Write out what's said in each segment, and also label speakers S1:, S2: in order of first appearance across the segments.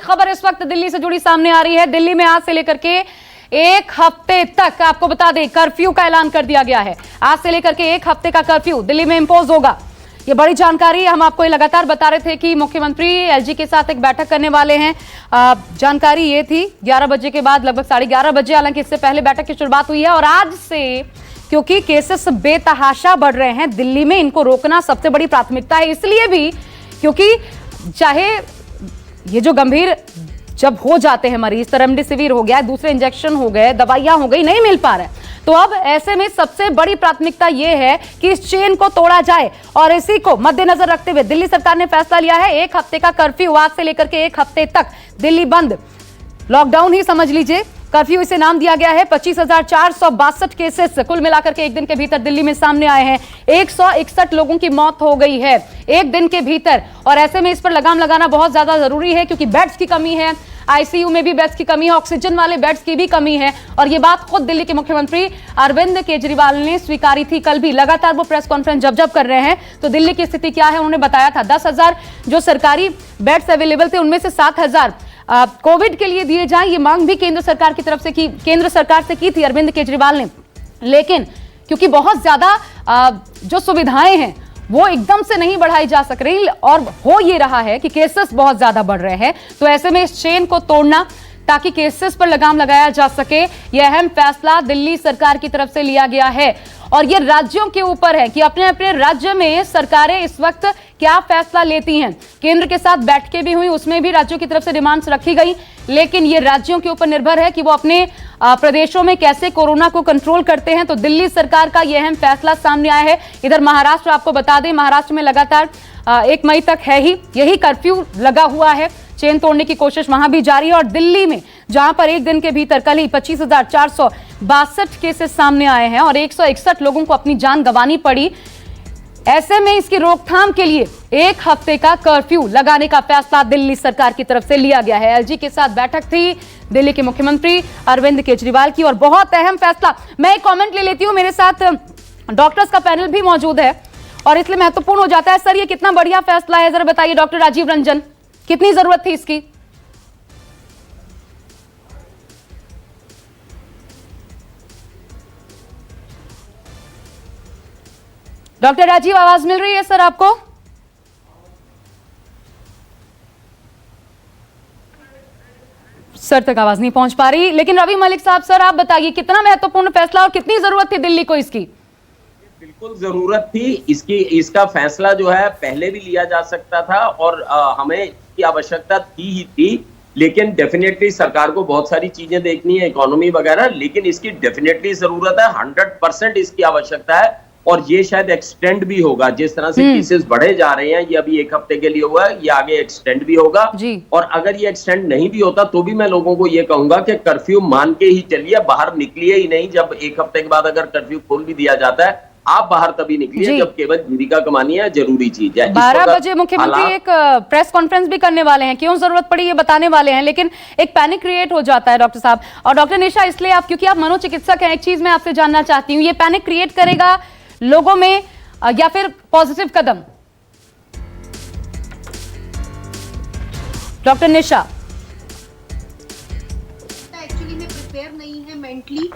S1: खबर इस वक्त दिल्ली से जुड़ी सामने आ रही है। दिल्ली में आज से लेकर के एक हफ्ते तक आपको बता दें कर्फ्यू का ऐलान कर दिया गया है। आज से लेकर के एक हफ्ते का कर्फ्यू दिल्ली में इंपोज होगा। ये बड़ी जानकारी हम आपको लगातार बता रहे थे कि मुख्यमंत्री एलजी के साथ एक बैठक करने वाले हैं। जानकारी ये थी 11 बजे के बाद लगभग 11:30 बजे, हालांकि इससे पहले बैठक की शुरुआत हुई है। और आज से क्योंकि केसेस बेतहाशा बढ़ रहे हैं दिल्ली में, इनको रोकना सबसे बड़ी प्राथमिकता है। इसलिए भी क्योंकि चाहे ये जो गंभीर जब हो जाते हैं मरीज, तो रेमडेसिविर हो गया, दूसरे इंजेक्शन हो गए, दवाइयां हो गई, नहीं मिल पा रहा है, तो अब ऐसे में सबसे बड़ी प्राथमिकता यह है कि इस चेन को तोड़ा जाए। और इसी को मद्देनजर रखते हुए दिल्ली सरकार ने फैसला लिया है, एक हफ्ते का कर्फ्यू, आज से लेकर के एक हफ्ते तक दिल्ली बंद, लॉकडाउन ही समझ लीजिए। कर्फ्यू इसे नाम दिया गया है। 25,462 केसेस कुल मिलाकर के एक दिन के भीतर दिल्ली में सामने आए हैं। 161 लोगों की मौत हो गई है एक दिन के भीतर। और ऐसे में इस पर लगाम लगाना बहुत ज्यादा जरूरी है, क्योंकि बेड्स की कमी है, आईसीयू में भी बेड्स की कमी है, ऑक्सीजन वाले बेड्स की भी कमी है। और ये बात खुद दिल्ली के मुख्यमंत्री अरविंद केजरीवाल ने स्वीकारी थी। कल भी लगातार वो प्रेस कॉन्फ्रेंस जब कर रहे हैं, तो दिल्ली की स्थिति क्या है उन्होंने बताया था। 10,000 जो सरकारी बेड्स अवेलेबल थे, उनमें से 7,000 कोविड के लिए दिए जाएं। ये मांग भी केंद्र सरकार की तरफ से केंद्र सरकार से की थी अरविंद केजरीवाल ने। लेकिन क्योंकि बहुत ज्यादा जो सुविधाएं हैं वो एकदम से नहीं बढ़ाई जा सक रही, और हो ये रहा है कि केसेस बहुत ज्यादा बढ़ रहे हैं, तो ऐसे में इस चेन को तोड़ना ताकि केसेस पर लगाम लगाया जा सके, यह अहम फैसला दिल्ली सरकार की तरफ से लिया गया है। और यह राज्यों के ऊपर है कि अपने अपने राज्य में सरकारें इस वक्त क्या फैसला लेती हैं। केंद्र के साथ बैठकें भी हुई, उसमें भी राज्यों की तरफ से डिमांड्स रखी गई, लेकिन यह राज्यों के ऊपर निर्भर है कि वो अपने प्रदेशों में कैसे कोरोना को कंट्रोल करते हैं। तो दिल्ली सरकार का यह अहम फैसला सामने आया है। इधर महाराष्ट्र, आपको बता दें, महाराष्ट्र में लगातार 1 मई तक है ही यही कर्फ्यू लगा हुआ है। चेन तोड़ने की कोशिश वहां भी जारी है। और दिल्ली में जहां पर एक दिन के भीतर कल ही 25,462 केसेस सामने आए हैं और 161 लोगों को अपनी जान गंवानी पड़ी, ऐसे में इसकी रोकथाम के लिए एक हफ्ते का कर्फ्यू लगाने का फैसला दिल्ली सरकार की तरफ से लिया गया है। एलजी के साथ बैठक थी दिल्ली के मुख्यमंत्री अरविंद केजरीवाल की, और बहुत अहम फैसला। मैं एक कमेंट ले लेती हूं, मेरे साथ डॉक्टर्स का पैनल भी मौजूद है और इसलिए महत्वपूर्ण हो जाता है। सर, ये कितना बढ़िया फैसला है, जरा बताइए डॉक्टर राजीव रंजन, कितनी जरूरत थी इसकी? डॉक्टर राजीव, आवाज मिल रही है सर आपको? सर तक आवाज नहीं पहुंच पा रही, लेकिन रवि मलिक साहब, सर आप बताइए कितना महत्वपूर्ण फैसला और कितनी जरूरत थी दिल्ली को इसकी?
S2: बिल्कुल जरूरत थी इसकी। इसका फैसला जो है पहले भी लिया जा सकता था और हमें इसकी आवश्यकता थी ही थी, लेकिन डेफिनेटली सरकार को बहुत सारी चीजें देखनी है, इकोनॉमी वगैरह, लेकिन इसकी डेफिनेटली जरूरत है। 100% इसकी आवश्यकता है और ये शायद एक्सटेंड भी होगा। जिस तरह से केसेस बढ़े जा रहे हैं, ये अभी एक हफ्ते के लिए हुआ है, ये आगे एक्सटेंड भी होगा। और अगर ये एक्सटेंड नहीं भी होता तो भी मैं लोगों को ये कहूंगा कि कर्फ्यू मान के ही चलिए, बाहर निकलिए ही नहीं। जब एक हफ्ते के बाद अगर कर्फ्यू खोल भी दिया जाता है, आप बाहर तभी निकलिए जब केवल जीविका कमानी है, जरूरी चीज है।
S1: 12 बजे मुख्यमंत्री एक प्रेस कॉन्फ्रेंस भी करने वाले हैं, क्यों जरूरत पड़ी ये बताने वाले हैं, लेकिन एक पैनिक क्रिएट हो जाता है डॉक्टर साहब। और डॉक्टर निशा, इसलिए आप, क्योंकि आप मनोचिकित्सक हैं, एक चीज मैं आपसे जानना चाहती हूँ, ये पैनिक क्रिएट करेगा लोगों में या फिर पॉजिटिव कदम? डॉक्टर निशा,
S3: एक्चुअली में प्रिपेयर नहीं है मेंटली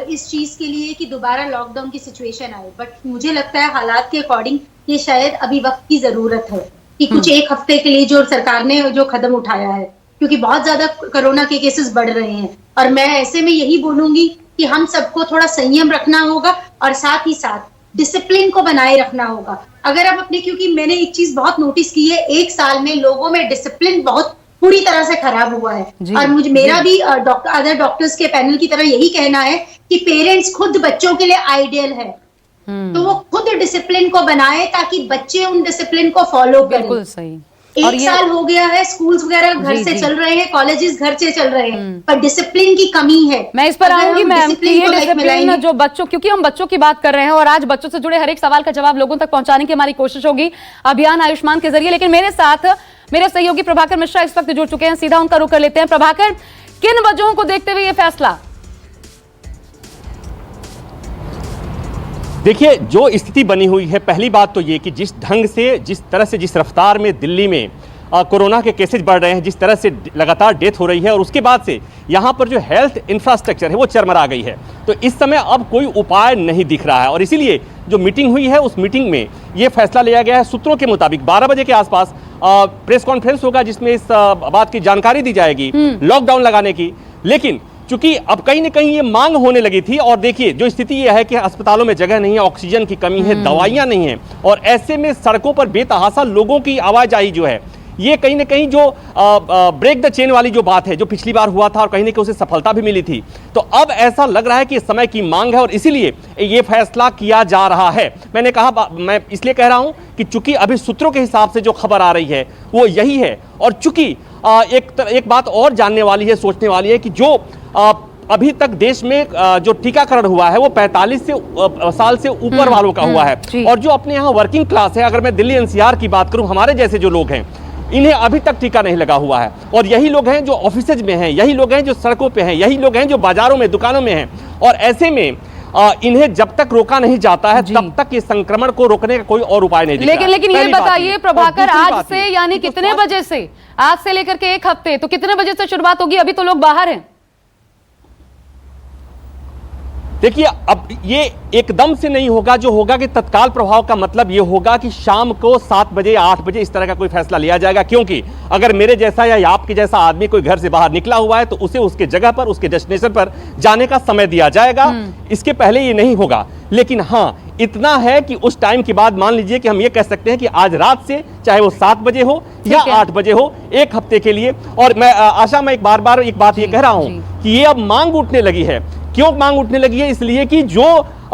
S3: इस चीज के लिए कि दोबारा लॉकडाउन की सिचुएशन आए, बट मुझे लगता है हालात के अकॉर्डिंग ये शायद अभी वक्त की जरूरत है कि कुछ एक हफ्ते के लिए जो सरकार ने जो कदम उठाया है, क्योंकि बहुत ज्यादा कोरोना के केसेस बढ़ रहे हैं। और मैं ऐसे में यही बोलूंगी कि हम सबको थोड़ा संयम रखना होगा और साथ ही साथ डिसिप्लिन को बनाए रखना होगा। अगर आप अपने, क्योंकि मैंने एक चीज बहुत नोटिस की है, एक साल में लोगों में डिसिप्लिन बहुत पूरी तरह से खराब हुआ है। और मेरा भी अदर डॉक्टर्स के पैनल की तरह यही कहना है कि पेरेंट्स खुद बच्चों के लिए आइडियल है, तो वो खुद डिसिप्लिन को बनाए ताकि बच्चे उन डिसिप्लिन को फॉलो करें।
S1: बिल्कुल सही।
S3: एक साल हो गया है, स्कूल्स वगैरह घर से चल रहे हैं, कॉलेजेस घर से चल रहे हैं, पर डिसिप्लिन की कमी है।
S1: मैं इस पर आऊंगी मैम, ये डिसिप्लिन जो बच्चों, क्योंकि हम बच्चों की बात कर रहे हैं और आज बच्चों से जुड़े हर एक सवाल का जवाब लोगों तक पहुंचाने की हमारी कोशिश होगी अभियान आयुष्मान के जरिए। लेकिन मेरे साथ मेरे सहयोगी प्रभाकर मिश्रा इस वक्त जुड़ चुके हैं, सीधा उनका रुख कर लेते हैं। प्रभाकर, किन वजहों को देखते हुए ये फैसला?
S4: देखिए, जो स्थिति बनी हुई है, पहली बात तो ये कि जिस ढंग से, जिस तरह से, जिस रफ्तार में दिल्ली में कोरोना के केसेज बढ़ रहे हैं, जिस तरह से लगातार डेथ हो रही है, और उसके बाद से यहाँ पर जो हेल्थ इंफ्रास्ट्रक्चर है वो चरमरा गई है। तो इस समय अब कोई उपाय नहीं दिख रहा है, और इसीलिए जो मीटिंग हुई है उस मीटिंग में ये फैसला लिया गया है। सूत्रों के मुताबिक 12 बजे के आसपास प्रेस कॉन्फ्रेंस होगा, जिसमें इस बात की जानकारी दी जाएगी लॉकडाउन लगाने की। लेकिन चूंकि अब कहीं ना कहीं ये मांग होने लगी थी, और देखिए जो स्थिति ये है कि अस्पतालों में जगह नहीं है, ऑक्सीजन की कमी है, दवाइयां नहीं है, और ऐसे में सड़कों पर बेतहाशा लोगों की आवाजाही जो है, ये कहीं ना कहीं जो ब्रेक द चेन वाली जो बात है, जो पिछली बार हुआ था और कहीं ना कहीं उसे सफलता भी मिली थी, तो अब ऐसा लग रहा है कि समय की मांग है और इसीलिए ये फैसला किया जा रहा है। मैंने कहा, मैं इसलिए कह रहा हूं कि चूंकि अभी सूत्रों के हिसाब से जो खबर आ रही है वो यही है, और चूंकि एक बात और जानने वाली है, सोचने वाली है कि जो अभी तक देश में जो टीकाकरण हुआ है वो 45 साल से ऊपर वालों का हुआ है, और जो अपने यहाँ वर्किंग क्लास है, अगर मैं दिल्ली एनसीआर की बात करूं, हमारे जैसे जो लोग हैं, इन्हें अभी तक टीका नहीं लगा हुआ है, और यही लोग हैं जो ऑफिसेज में हैं, यही लोग हैं जो सड़कों पे हैं, यही लोग हैं जो बाजारों में, दुकानों में हैं, और ऐसे में इन्हें जब तक रोका नहीं जाता है तब तक इस संक्रमण को रोकने का कोई और उपाय नहीं दिख रहा है।
S1: लेकिन ये बताइए प्रभाकर, आज से यानी कितने बजे से, आज से लेकर के एक हफ्ते, तो कितने बजे से शुरुआत होगी? अभी तो लोग बाहर हैं।
S4: देखिए, अब ये एकदम से नहीं होगा, जो होगा कि तत्काल प्रभाव का मतलब ये होगा कि शाम को 7 बजे 8 बजे इस तरह का कोई फैसला लिया जाएगा, क्योंकि अगर मेरे जैसा या आपके जैसा आदमी कोई घर से बाहर निकला हुआ है तो उसे उसके जगह पर, उसके डेस्टिनेशन पर जाने का समय दिया जाएगा। इसके पहले ये नहीं होगा। लेकिन हाँ, इतना है कि उस टाइम के बाद मान लीजिए कि हम ये कह सकते हैं कि आज रात से, चाहे वो 7 बजे हो या 8 बजे हो, एक हफ्ते के लिए। और मैं आशा, मैं बार बार एक बात ये कह रहा हूं कि ये अब मांग उठने लगी है। क्यों मांग उठने लगी है? इसलिए कि जो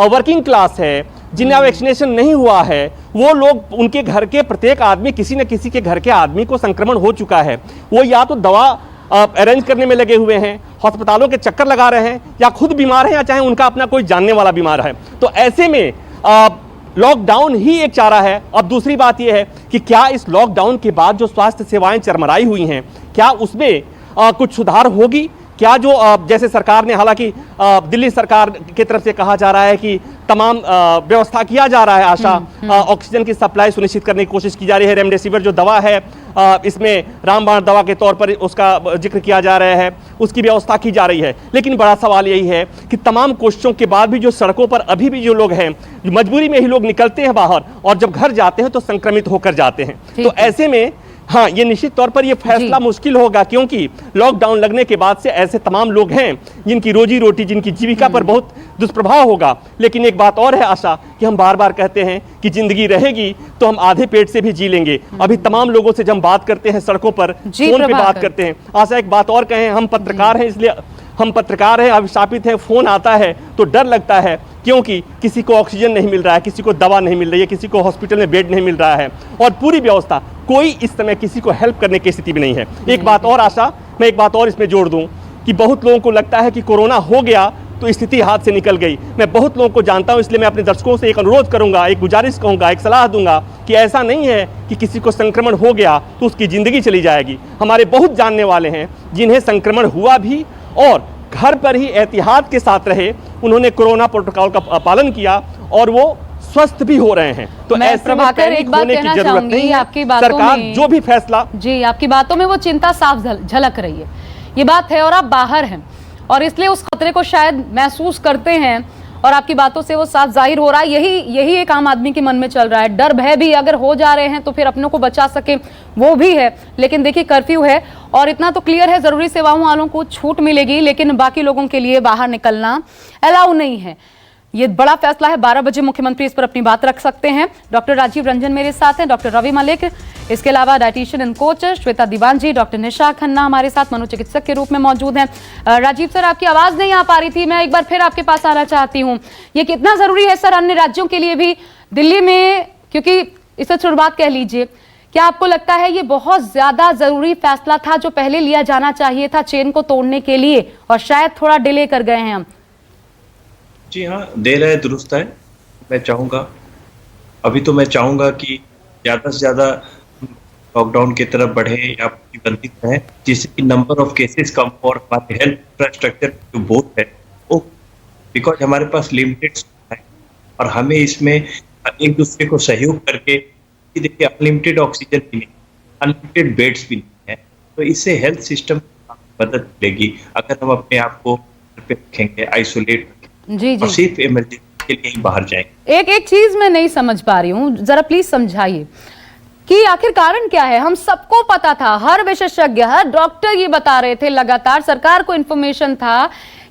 S4: वर्किंग क्लास है, जिन्हें वैक्सीनेशन नहीं हुआ है, वो लोग, उनके घर के प्रत्येक आदमी, किसी न किसी के घर के आदमी को संक्रमण हो चुका है। वो या तो दवा अरेंज करने में लगे हुए हैं, अस्पतालों के चक्कर लगा रहे हैं, या खुद बीमार हैं, या चाहे उनका अपना कोई जानने वाला बीमार है। तो ऐसे में लॉकडाउन ही एक चारा है। अब दूसरी बात यह है कि क्या इस लॉकडाउन के बाद जो स्वास्थ्य सेवाएं चरमराई हुई हैं, क्या उसमें कुछ सुधार होगी? क्या जो जैसे सरकार ने, हालांकि दिल्ली सरकार की तरफ से कहा जा रहा है कि तमाम व्यवस्था किया जा रहा है, आशा ऑक्सीजन की सप्लाई सुनिश्चित करने की कोशिश की जा रही है, रेमडेसिविर जो दवा है, इसमें रामबाण दवा के तौर पर उसका जिक्र किया जा रहा है, उसकी व्यवस्था की जा रही है। लेकिन बड़ा सवाल यही है कि तमाम कोशिशों के बाद भी जो सड़कों पर अभी भी जो लोग हैं, मजबूरी में ही लोग निकलते हैं बाहर, और जब घर जाते हैं तो संक्रमित होकर जाते हैं। तो ऐसे में हाँ, ये निश्चित तौर पर ये फैसला मुश्किल होगा, क्योंकि लॉकडाउन लगने के बाद से ऐसे तमाम लोग हैं जिनकी रोजी रोटी, जिनकी जीविका पर बहुत दुष्प्रभाव होगा। लेकिन एक बात और है आशा, कि हम बार बार कहते हैं कि जिंदगी रहेगी तो हम आधे पेट से भी जी लेंगे। अभी तमाम लोगों से जब हम बात करते हैं, सड़कों पर, फोन पे बात करते हैं, आशा एक बात और कहें, हम पत्रकार हैं, इसलिए हम पत्रकार हैं, अभिशापित हैं, फोन आता है तो डर लगता है, क्योंकि किसी को ऑक्सीजन नहीं मिल रहा है, किसी को दवा नहीं मिल रही है, किसी को हॉस्पिटल में बेड नहीं मिल रहा है, और पूरी व्यवस्था, कोई इस समय किसी को हेल्प करने की स्थिति भी नहीं है। एक बात और आशा, मैं एक बात और इसमें जोड़ दूं कि बहुत लोगों को लगता है कि कोरोना हो गया तो स्थिति हाथ से निकल गई। मैं बहुत लोगों को जानता हूं, इसलिए मैं अपने दर्शकों से एक अनुरोध करूंगा, एक गुजारिश कहूंगा, एक सलाह दूंगा कि ऐसा नहीं है कि किसी को संक्रमण हो गया तो उसकी जिंदगी चली जाएगी। हमारे बहुत जानने वाले हैं जिन्हें संक्रमण हुआ भी और घर पर ही एहतियात के साथ रहे, उन्होंने कोरोना प्रोटोकॉल का पालन किया और वो स्वस्थ भी हो रहे हैं। तो ऐसे में पैनिक होने की जरूरत नहीं है।
S1: आपकी बातों
S4: सरकार
S1: में,
S4: जो भी फैसला,
S1: जी, आपकी बातों में वो चिंता साफ झलक रही है, ये बात है। और आप बाहर हैं और इसलिए उस खतरे को शायद महसूस करते हैं, और आपकी बातों से वो साफ जाहिर हो रहा है। यही एक आम आदमी के मन में चल रहा है। डर भय भी, अगर हो जा रहे हैं तो फिर अपनों को बचा सके, वो भी है। लेकिन देखिए, कर्फ्यू है और इतना तो क्लियर है, जरूरी सेवाओं वालों को छूट मिलेगी, लेकिन बाकी लोगों के लिए बाहर निकलना अलाउ नहीं है। ये बड़ा फैसला है। 12 बजे मुख्यमंत्री इस पर अपनी बात रख सकते हैं। डॉक्टर राजीव रंजन मेरे साथ हैं, डॉक्टर रवि मलिक, इसके अलावा dietitian and coach Shweta Deewan ji, doctor Nisha Khanna हमारे साथ मनोचिकित्सक के रूप में मौजूद हैं। राजीव सर, आपकी आवाज नहीं आ पा रही थी, मैं एक बार फिर आपके पास आना चाहती हूँ। ये कितना जरूरी है सर अन्य राज्यों के लिए भी, दिल्ली में, क्योंकि इससे शुरुआत कह लीजिए, क्या आपको लगता है ये बहुत ज्यादा जरूरी फैसला था जो पहले लिया जाना चाहिए था चेन को तोड़ने के लिए, और शायद थोड़ा डिले कर गए हैं हम?
S5: जी हाँ, देर है दुरुस्त है। मैं चाहूँगा, अभी तो मैं चाहूँगा कि ज़्यादा से ज़्यादा लॉकडाउन की तरफ बढ़े या प्रतिबंधित रहें, जिससे कि नंबर ऑफ केसेस कम हो और हमारे हेल्थ इंफ्रास्ट्रक्चर जो बोर्ड है वो, बिकॉज हमारे पास लिमिटेड है और हमें इसमें एक दूसरे को सहयोग करके, देखिए अनलिमिटेड ऑक्सीजन भी नहीं, अनलिमिटेड बेड्स भी नहीं है। तो इससे हेल्थ सिस्टम मदद मिलेगी अगर हम अपने आप को घर पे रखेंगे, आइसोलेट रखेंगे
S1: जी
S5: और
S1: जी,
S5: सिर्फ इमरजेंसी के लिए ही बाहर जाएंगे।
S1: एक चीज मैं नहीं समझ पा रही हूँ, जरा प्लीज समझाइए कि आखिर कारण क्या है। हम सबको पता था, हर विशेषज्ञ, हर डॉक्टर ये बता रहे थे, लगातार सरकार को इंफॉर्मेशन था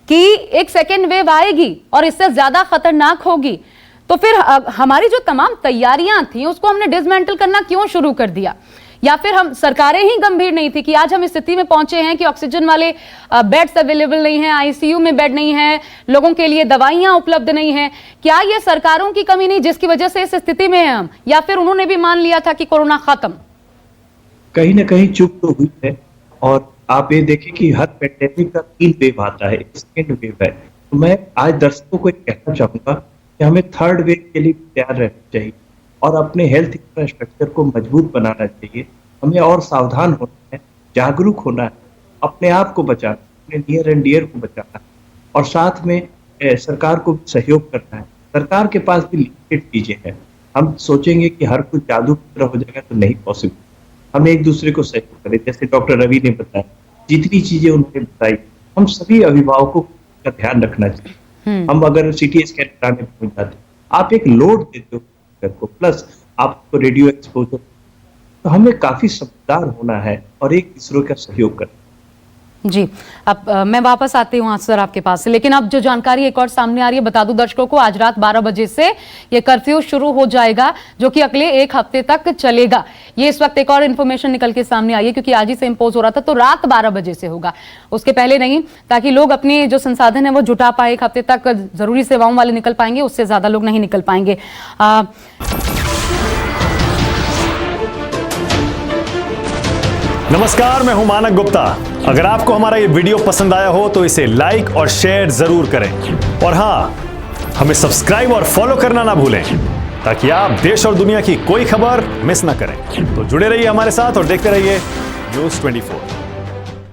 S1: कि एक सेकेंड वेव आएगी और इससे ज्यादा खतरनाक होगी। तो फिर हमारी जो तमाम तैयारियां थी उसको हमने डिसमेंटल करना क्यों शुरू कर दिया? या फिर हम सरकारें ही गंभीर नहीं थी कि आज हम इस स्थिति में पहुंचे हैं कि ऑक्सीजन वाले बेड्स अवेलेबल नहीं है, आईसीयू में बेड नहीं है, लोगों के लिए दवाइयां उपलब्ध नहीं है? क्या ये सरकारों की कमी नहीं जिसकी वजह से इस स्थिति में हैं हम, या फिर उन्होंने भी मान लिया था कि कोरोना खत्म?
S5: कहीं ना कहीं चूक तो हुई है। और आप ये देखें कि हर पेंडेमिक का 3 वेव आता है, सेकेंड वेव है। तो मैं आज दर्शकों को कहना चाहूंगा कि हमें थर्ड वेव के लिए तैयार रहना चाहिए और अपने हेल्थ इंफ्रास्ट्रक्चर को मजबूत बनाना चाहिए। हमें और सावधान होना है, जागरूक होना है, अपने आप को बचाना, अपने नियर एंड डियर को बचाना है और साथ में सरकार को भी सहयोग करना है। सरकार के पास भी लिमिटेड चीजें हैं। हम सोचेंगे कि हर कुछ जादू की तरह हो जाएगा तो नहीं पॉसिबल। हम एक दूसरे को सहयोग करें, जैसे डॉक्टर रवि ने बताया, जितनी चीजें उन्होंने बताई, हम सभी अभिभावकों का ध्यान रखना चाहिए। हम अगर सीटी स्कैन कराने पहुंच जाते, आप एक लोड देते हो को, प्लस आपको रेडियो एक्सपोजर, तो हमें काफी समझदार होना है और एक दूसरे का सहयोग करना।
S1: जी, अब मैं वापस आती हूँ सर आपके पास से, लेकिन अब जो जानकारी एक और सामने आ रही है, बता दूं दर्शकों को, आज रात 12 बजे से ये कर्फ्यू शुरू हो जाएगा जो कि अगले 1 हफ्ते तक चलेगा। ये इस वक्त एक और इन्फॉर्मेशन निकल के सामने आई है, क्योंकि आज ही से इंपोज हो रहा था, तो रात 12 बजे से होगा, उसके पहले नहीं, ताकि लोग अपने जो संसाधन है वो जुटा पाए। 1 हफ्ते तक जरूरी सेवाओं वाले निकल पाएंगे, उससे ज्यादा लोग नहीं निकल पाएंगे।
S6: नमस्कार, मैं हूं मानक गुप्ता। अगर आपको हमारा ये वीडियो पसंद आया हो तो इसे लाइक और शेयर जरूर करें, और हां, हमें सब्सक्राइब और फॉलो करना ना भूलें ताकि आप देश और दुनिया की कोई खबर मिस ना करें। तो जुड़े रहिए हमारे साथ और देखते रहिए न्यूज़ 24।